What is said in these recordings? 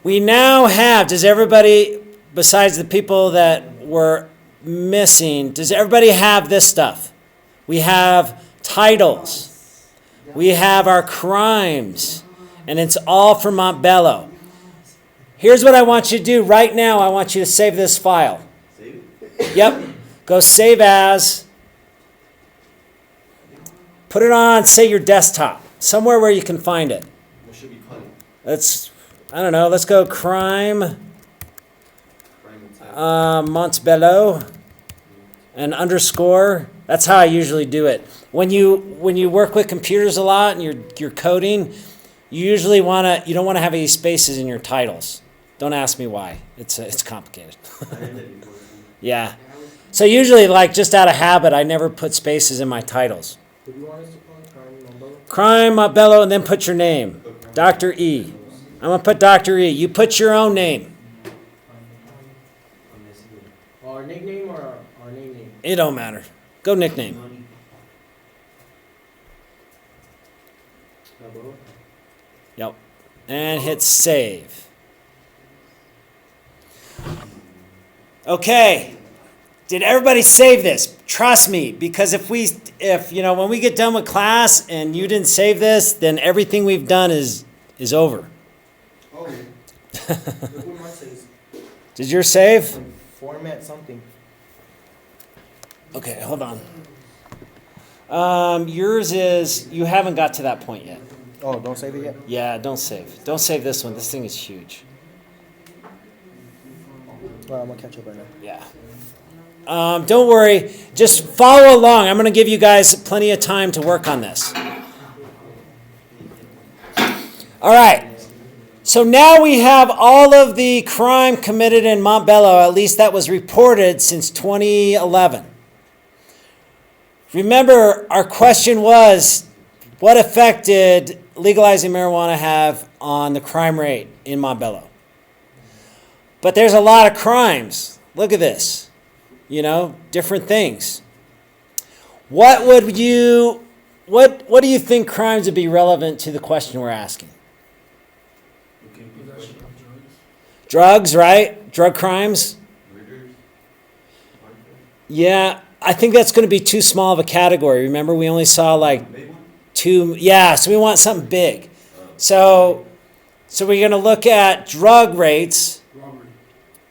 We now have, does everybody, besides the people that were missing, does everybody have this stuff? We have titles. We have our crimes. And it's all from Montbello. Here's what I want you to do right now. I want you to save this file. Save? Yep. Go save as. Put it on, say, your desktop. Somewhere where you can find it. What should be put? I don't know. Let's go crime Montbello and underscore. That's how I usually do it. When you work with computers a lot and you're coding, you don't want to have any spaces in your titles. Don't ask me why. It's complicated. Yeah. So usually, like, just out of habit, I never put spaces in my titles. What do you want us to call it? Crime Montbello? Crime Montbello, and then put your name. Dr. E. I'm going to put Dr. E. You put your own name. Our nickname or our name? It don't matter. Go nickname. Yep. And hit save. Okay. Did everybody save this? Trust me, because if when we get done with class and you didn't save this, then everything we've done is over. Oh, look what mine says. Did yours save? Format something. Okay, hold on. Yours is, you haven't got to that point yet. Oh, don't save it yet? Yeah, don't save. Don't save this one. This thing is huge. Well, I'm going to catch up right now. Yeah. Don't worry. Just follow along. I'm going to give you guys plenty of time to work on this. All right. So now we have all of the crime committed in Montbello, at least that was reported since 2011. Remember, our question was, what effect did legalizing marijuana have on the crime rate in Montbello? But there's a lot of crimes. Look at this. Different things. What do you think crimes would be relevant to the question we're asking? Drugs, right? Drug crimes? Yeah, I think that's going to be too small of a category. Remember, we only saw like two. Yeah, so we want something big. So we're going to look at drug rates.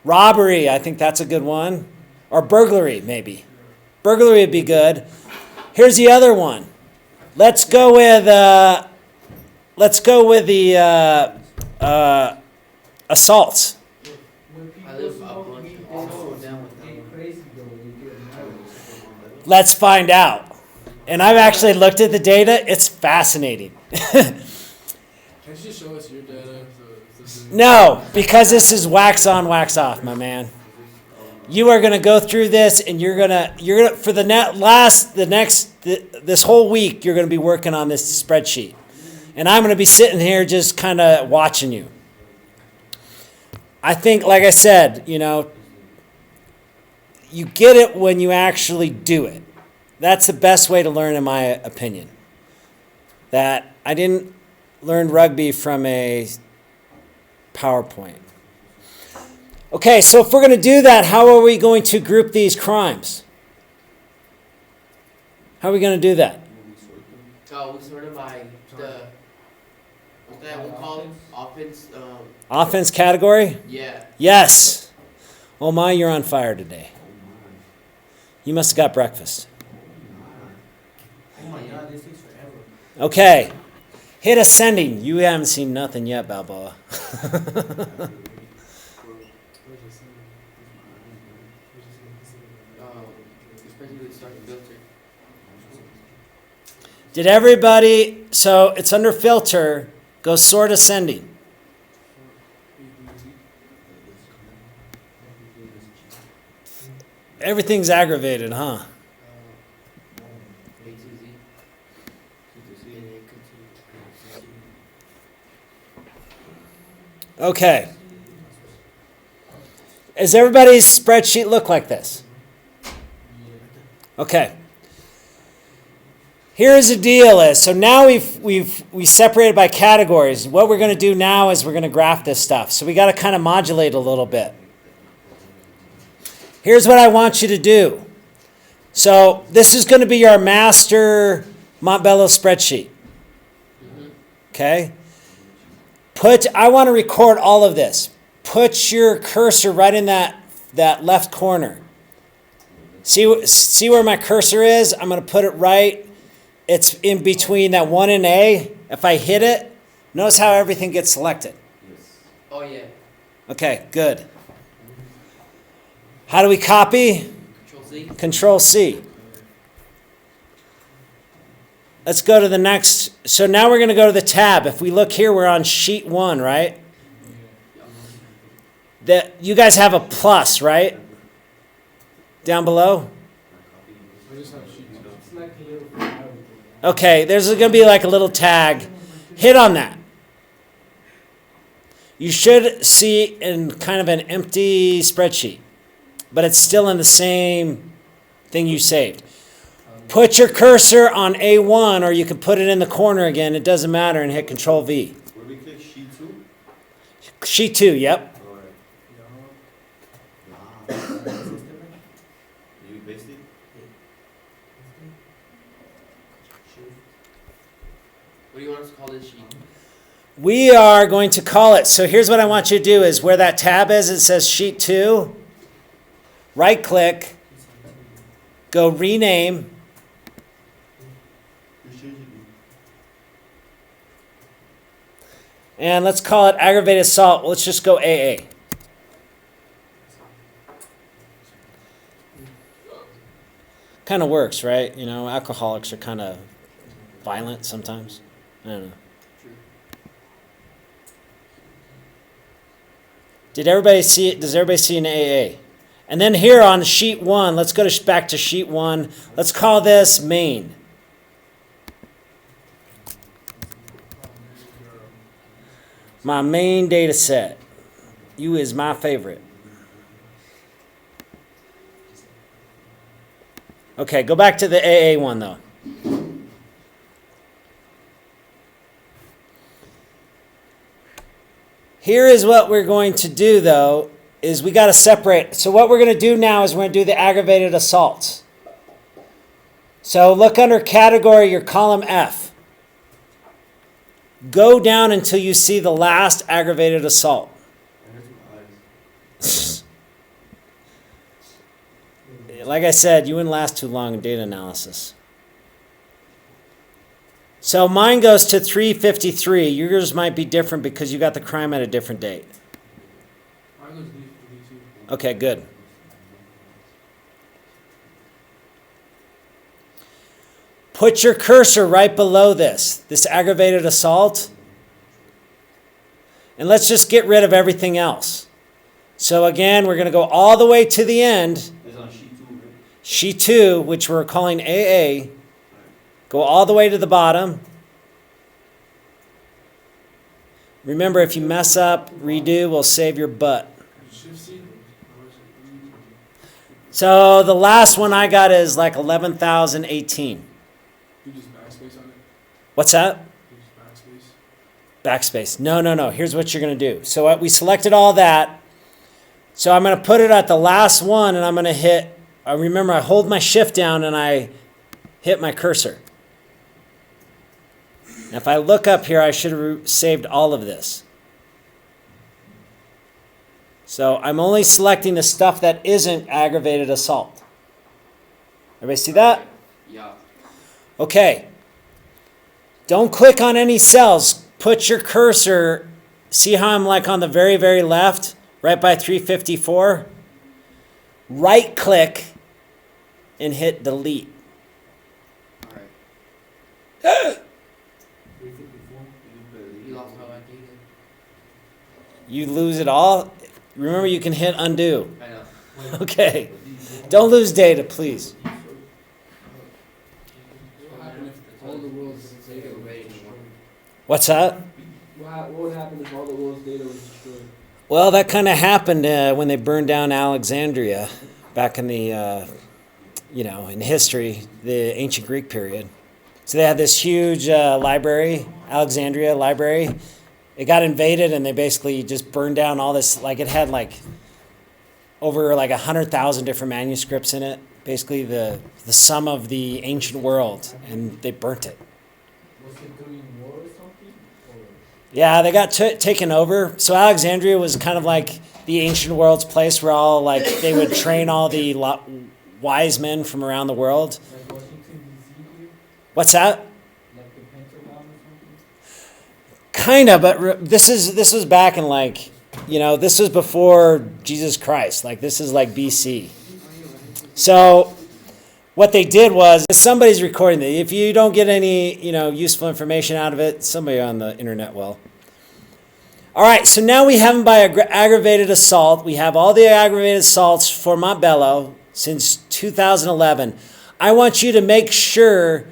Robbery, I think that's a good one. Or burglary, maybe. Burglary would be good. Here's the other one. Let's go with the assaults. Let's find out. And I've actually looked at the data. It's fascinating. Can you just show us your data? No, because this is wax on, wax off, my man. You are going to go through this, and you're gonna for this whole week, you're going to be working on this spreadsheet, and I'm going to be sitting here just kind of watching you. I think, like I said, you get it when you actually do it. That's the best way to learn, in my opinion. That I didn't learn rugby from a PowerPoint. Okay, so if we're going to do that, how are we going to group these crimes? How are we going to do that? We sort it by what's that one called? Offense. Offense category? Yeah. Yes. Oh my, you're on fire today. You must have got breakfast. Oh my God, this takes forever. Okay. Hit ascending. You haven't seen nothing yet, Balboa. Did everybody, so it's under filter, go sort ascending. Everything's aggravated, huh? Okay. Does everybody's spreadsheet look like this? Okay. Here's the deal is, so now we separated by categories. What we're going to do now is we're going to graph this stuff. So we got to kind of modulate a little bit. Here's what I want you to do. So this is going to be our master Montbello spreadsheet. Okay? I want to record all of this. Put your cursor right in that left corner. See where my cursor is? I'm going to put it right. It's in between that 1 and A. If I hit it, notice how everything gets selected. Oh, yeah. Okay, good. How do we copy? Control-C. Control-C. Let's go to the next. So now we're going to go to the tab. If we look here, we're on sheet 1, right? You guys have a plus, right? Down below? I just have sheet two. It's like a little file. Okay, there's going to be like a little tag. Hit on that. You should see in kind of an empty spreadsheet, but it's still in the same thing you saved. Put your cursor on A1, or you can put it in the corner again. It doesn't matter, and hit Control V. Where we click sheet 2? Sheet 2, yep. You paste it? What do you want us to call this sheet? We are going to call it, so here's what I want you to do is where that tab is, it says Sheet 2. Right click, go rename, and let's call it Aggravated Assault. Let's just go AA. Kind of works, right? You know, alcoholics are kind of violent sometimes. I don't know. True. Did everybody see it? Does everybody see an AA? And then here on sheet 1, let's go back to sheet 1. Let's call this main. My main data set. You is my favorite. Okay, go back to the AA one though. Here is what we're going to do though, is we got to separate. So what we're going to do now is we're going to do the aggravated assaults. So look under category, your column F. Go down until you see the last aggravated assault. Like I said, you wouldn't last too long in data analysis. So mine goes to 353. Yours might be different because you got the crime at a different date. Mine goes D2. Okay, good. Put your cursor right below this aggravated assault. And let's just get rid of everything else. So again, we're going to go all the way to the end. It's on sheet 2, right? Sheet 2, which we're calling AA. Go all the way to the bottom. Remember, if you mess up, redo will save your butt. Shift C? So the last one I got is like 11,018. You just backspace on it? What's that? You just backspace? Backspace. No. Here's what you're going to do. So we selected all that. So I'm going to put it at the last one, and I'm going to hit, remember I hold my shift down and I hit my cursor. Now if I look up here, I should have saved all of this. So I'm only selecting the stuff that isn't aggravated assault. Everybody see that? Yeah. Okay. Don't click on any cells. Put your cursor, see how I'm like on the very, very left, right by 354? Right click and hit delete. All right. 354. You lost all my data. You lose it all. Remember, you can hit undo. I know. Okay. Don't lose data, please. What happened if all the world's data was destroyed? What's that? What would happen if all the world's data was destroyed? Well, that kind of happened when they burned down Alexandria back in the, in history, the ancient Greek period. So they had this huge library, Alexandria library. It got invaded, and they basically just burned down all this. Like it had like over like 100,000 different manuscripts in it. Basically, the sum of the ancient world, and they burnt it. Was it during war or something? Or? Yeah, they got taken over. So Alexandria was kind of like the ancient world's place where all like they would train all the wise men from around the world. Like Washington D.C. here? What's that? Like the Pentagon or something? Kind of, but this was back in like, this was before Jesus Christ. Like this is like BC. So what they did was, somebody's recording it. If you don't get any, useful information out of it, somebody on the internet will. All right, so now we have them by aggravated assault. We have all the aggravated assaults for Montbello since 2011. I want you to make sure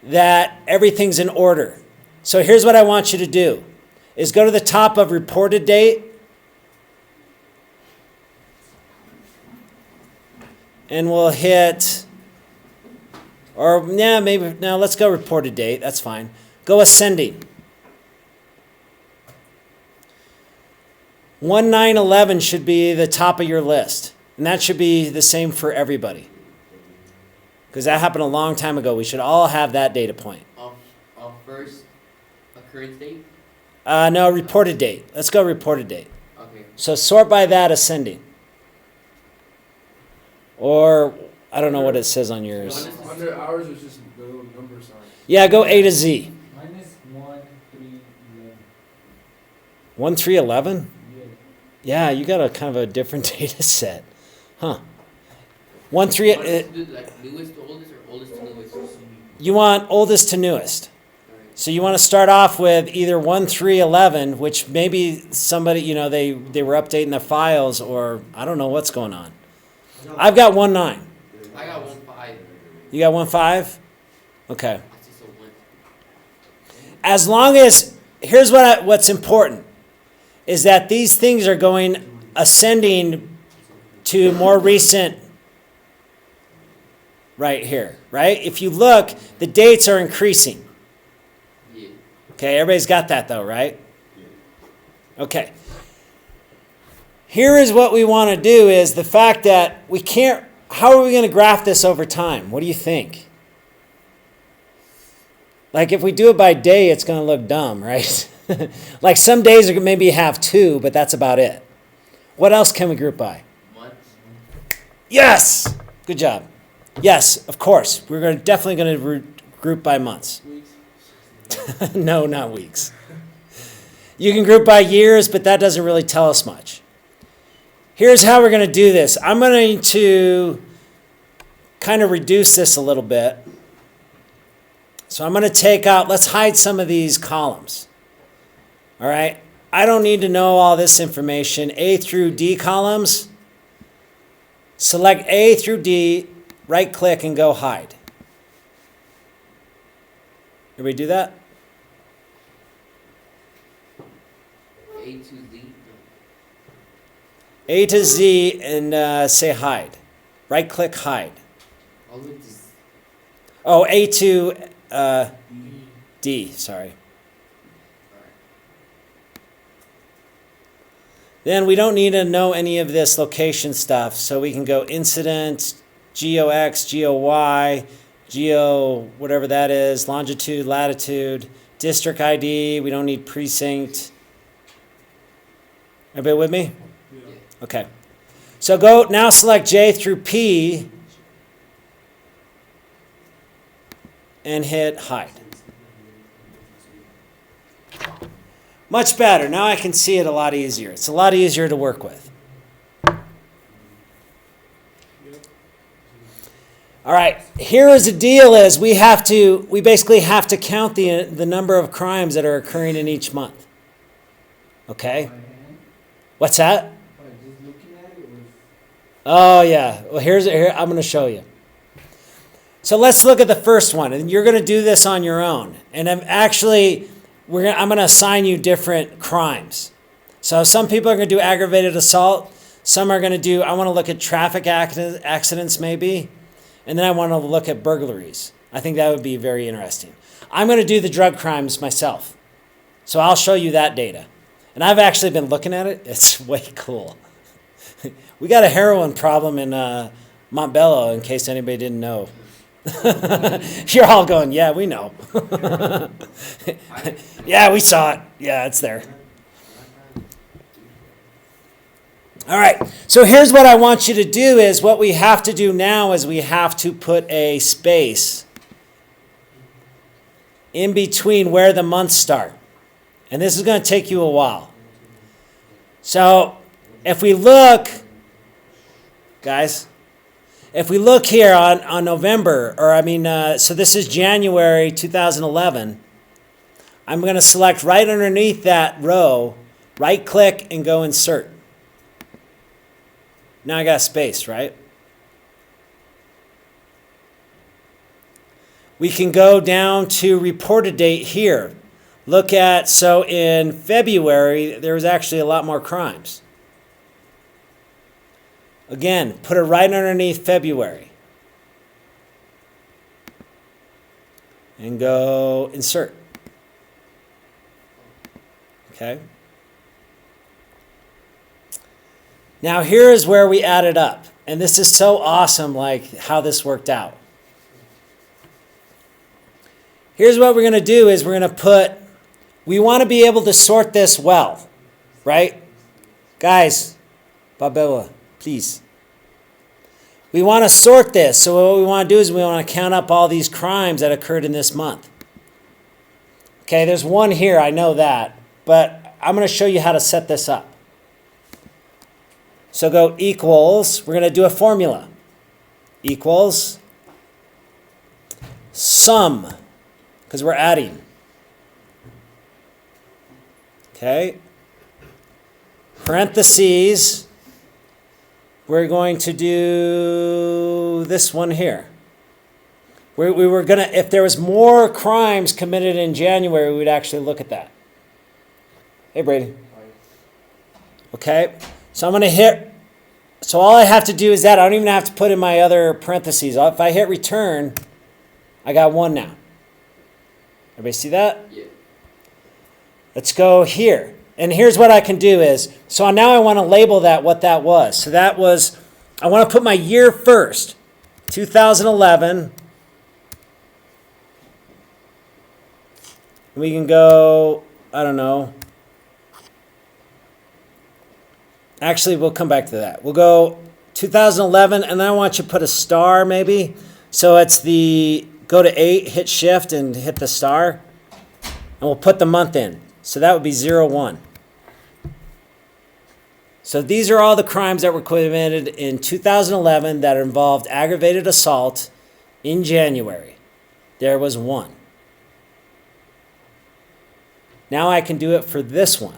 that everything's in order. So here's what I want you to do, is go to the top of reported date. And we'll hit, let's go reported date. That's fine. Go ascending. 1911 should be the top of your list. And that should be the same for everybody. Because that happened a long time ago. We should all have that data point. Of first occurrence date? No, reported date. Let's go reported date. Okay. So sort by that ascending. Or, I don't know what it says on yours. Under ours is just the little number sign. Yeah, go A to Z. Mine is 1, 3, 11. 1, 3, 11? Yeah. Yeah, you got a kind of a different data set. Huh. 1, 3, Like newest to oldest or oldest to newest? you want oldest to newest. Alright. So you want to start off with either 1, 3, 11, which maybe somebody, they were updating the files, or I don't know what's going on. I've got 1, 9. I got 1.5. You got 1, 5? Okay. I just said 1. As long as, here's what's important, is that these things are going ascending to more recent, right here, right? If you look, the dates are increasing. Yeah. Okay, everybody's got that though, right? Okay. Here is what we want to do, is the fact that we can't, how are we going to graph this over time? What do you think? Like if we do it by day, it's going to look dumb, right? Like some days are going to maybe have 2, but that's about it. What else can we group by? Months? Yes! Good job. Yes, of course. We're definitely going to group by months. Weeks? No, not weeks. You can group by years, but that doesn't really tell us much. Here's how we're going to do this. I'm going to kind of reduce this a little bit. So I'm going to take out, let's hide some of these columns. All right? I don't need to know all this information. A through D columns. Select A through D, right click and go hide. Everybody do that? A to Z? A to Z and say hide. Right click hide. All the way to Z. Oh, A to D, sorry. Alright. Then we don't need to know any of this location stuff, so we can go incident, GOX, GOY, geo whatever that is, longitude, latitude, district ID, we don't need precinct. Everybody with me? Yeah. Okay. So go, now select J through P and hit hide. Much better. Now I can see it a lot easier. It's a lot easier to work with. All right, here is the deal is we basically have to count the number of crimes that are occurring in each month. Okay? By hand? What's that? By just looking at it? Or Oh yeah. Well, here I'm going to show you. So let's look at the first one, and you're going to do this on your own. And I'm going to assign you different crimes. So some people are going to do aggravated assault. Some are going to do, I want to look at traffic accidents maybe. And then I want to look at burglaries. I think that would be very interesting. I'm going to do the drug crimes myself. So I'll show you that data. And I've actually been looking at it. It's way cool. We got a heroin problem in Montbello, in case anybody didn't know. You're all going, yeah, we know. Yeah, we saw it. Yeah, it's there. All right, so here's what I want you to do is what we have to do now is we have to put a space in between where the months start. And this is going to take you a while. So if we look, guys, if we look here on November, so this is January 2011, I'm going to select right underneath that row, right click and go insert. Now I got space, right? We can go down to reported date here. Look at, so in February, there was actually a lot more crimes. Again, put it right underneath February. And go insert. Okay. Now here is where we add it up. And this is so awesome, like how this worked out. Here's what we're going to do is we're going to put, we want to be able to sort this well, right? Guys, Babella, please. We want to sort this. So what we want to do is we want to count up all these crimes that occurred in this month. Okay, there's one here, I know that. But I'm going to show you how to set this up. So go equals, we're going to do a formula. Equals sum, because we're adding. Okay. Parentheses, we're going to do this one here. We were going to, if there was more crimes committed in January, we would actually look at that. Hey, Brady. Okay. So I'm going to hit, so all I have to do is that. I don't even have to put in my other parentheses. If I hit return, I got 1 now. Everybody see that? Yeah. Let's go here. And here's what I can do is, so now I want to label that what that was. So that was, I want to put my year first, 2011. We can go, I don't know. Actually, we'll come back to that. We'll go 2011, and then I want you to put a star maybe. So it's the, go to 8, hit shift, and hit the star. And we'll put the month in. So that would be 01. So these are all the crimes that were committed in 2011 that involved aggravated assault in January. There was 1. Now I can do it for this one.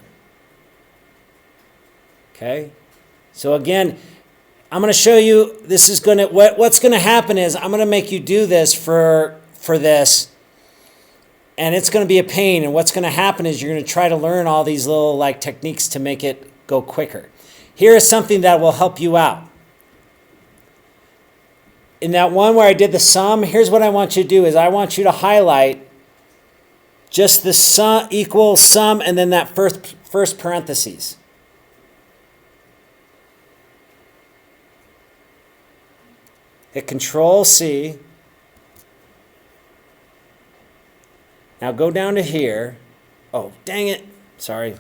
Okay, so again, I'm going to show you, this is going to, what's going to happen is I'm going to make you do this for this, and it's going to be a pain, and what's going to happen is you're going to try to learn all these little like techniques to make it go quicker. Here is something that will help you out. In that one where I did the sum, here's what I want you to do is I want you to highlight just the sum equals sum and then that first parentheses. Hit Control C. Now go down to here. Oh, dang it. Sorry.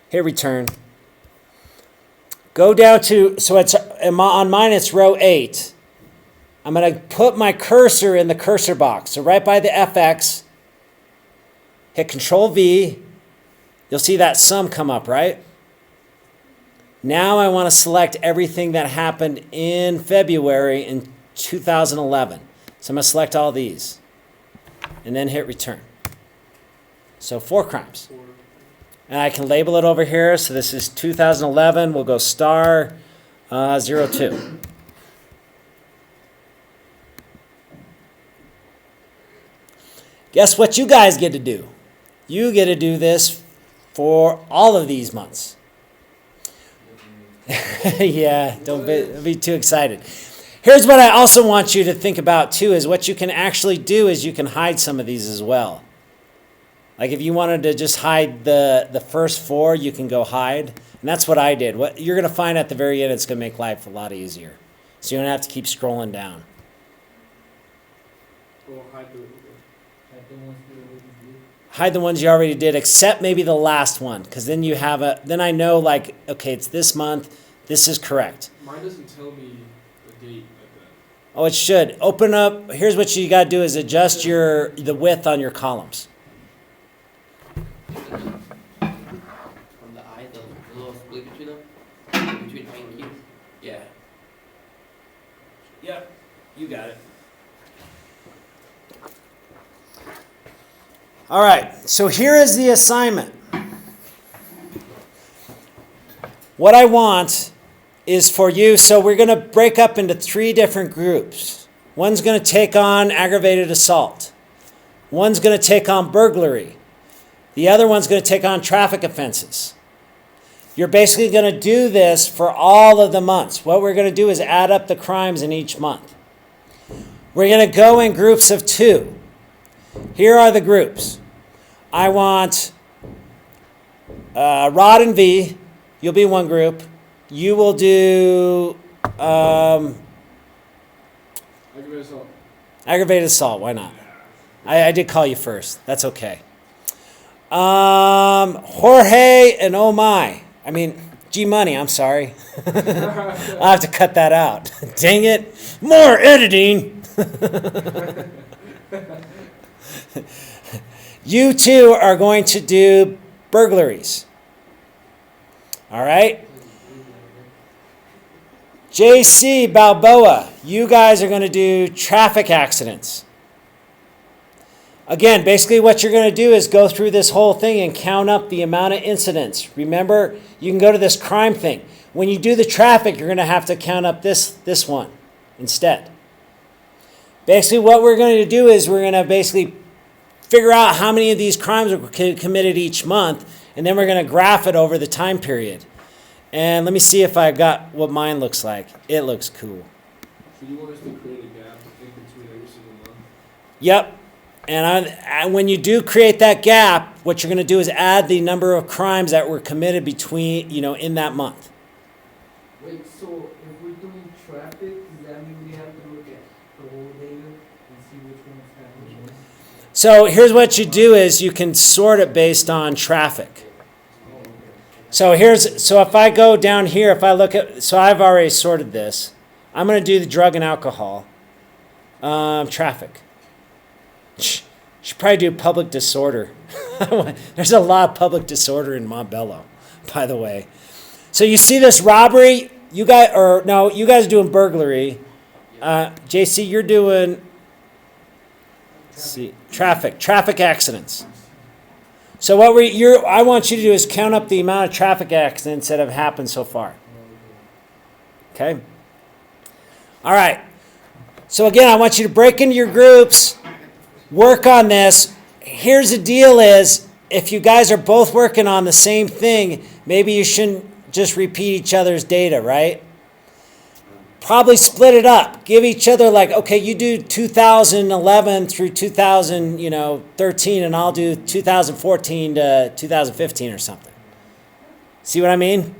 Hit return. Go down to, so it's on mine it's row 8. I'm going to put my cursor in the cursor box. So right by the FX, hit Control V. You'll see that sum come up, right? Now I want to select everything that happened in February in 2011. So I'm going to select all these and then hit return. So 4 crimes. And I can label it over here. So this is 2011. We'll go star 02. Guess what you guys get to do? You get to do this for all of these months. Yeah, don't be too excited. Here's what I also want you to think about too, is what you can actually do is you can hide some of these as well. Like if you wanted to just hide the first 4, you can go hide. And that's what I did. What you're going to find at the very end, it's going to make life a lot easier. So you don't have to keep scrolling down. Or hide the. Hide the ones you already did, except maybe the last one, because then you have then I know, like, okay, it's this month, this is correct. Mine doesn't tell me the date like that. Oh, it should. Open up, here's what you got to do is adjust the width on your columns. From the I, the little split between them, between I and Q. Yeah. Yep, you got it. All right, so here is the assignment. What I want is for you, so we're going to break up into 3 different groups. One's going to take on aggravated assault. One's going to take on burglary. The other one's going to take on traffic offenses. You're basically going to do this for all of the months. What we're going to do is add up the crimes in each month. We're going to go in groups of 2. Here are the groups. I want Rod and V. You'll be one group. You will do Aggravated assault. aggravated assault. Why not? I did call you first. That's okay. Jorge and oh my. I mean, G Money. I'm sorry. I'll have to cut that out. Dang it. More editing. You 2 are going to do burglaries. All right? JC Balboa, you guys are going to do traffic accidents. Again, basically what you're going to do is go through this whole thing and count up the amount of incidents. Remember, you can go to this crime thing. When you do the traffic, you're going to have to count up this one instead. Basically, what we're going to do is we're going to basically figure out how many of these crimes were committed each month, and then we're going to graph it over the time period. And let me see if I got what mine looks like. It looks cool. So you want us to create a gap in between every single month? Yep. And when you do create that gap, what you're going to do is add the number of crimes that were committed between, in that month. Wait, so if we're doing traffic, does that mean we have to look at the whole data and see which one's happening? So here's what you do is you can sort it based on traffic. So if I go down here, if I look at, so I've already sorted this. I'm going to do the drug and alcohol. Traffic. Should probably do public disorder. There's a lot of public disorder in Montbello, by the way. So you see this robbery, you guys are doing burglary. JC, you're doing traffic accidents. So what I want you to do is count up the amount of traffic accidents that have happened so far. Okay? All right. So again, I want you to break into your groups, work on this. Here's the deal is, if you guys are both working on the same thing, maybe you shouldn't just repeat each other's data, right? Probably split it up. Give each other like, okay, you do 2011 through 2013, and I'll do 2014 to 2015 or something. See what I mean?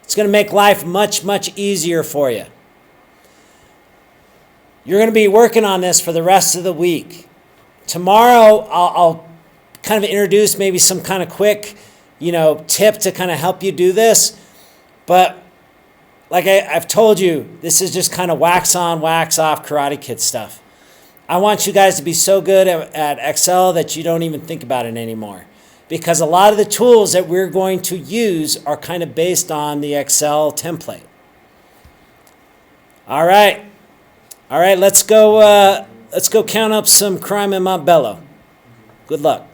It's going to make life much, much easier for you. You're going to be working on this for the rest of the week. Tomorrow, I'll kind of introduce maybe some kind of quick, tip to kind of help you do this. But like I've told you, this is just kind of wax on, wax off Karate Kid stuff. I want you guys to be so good at Excel that you don't even think about it anymore. Because a lot of the tools that we're going to use are kind of based on the Excel template. All right, let's go count up some crime in Montbello. Good luck.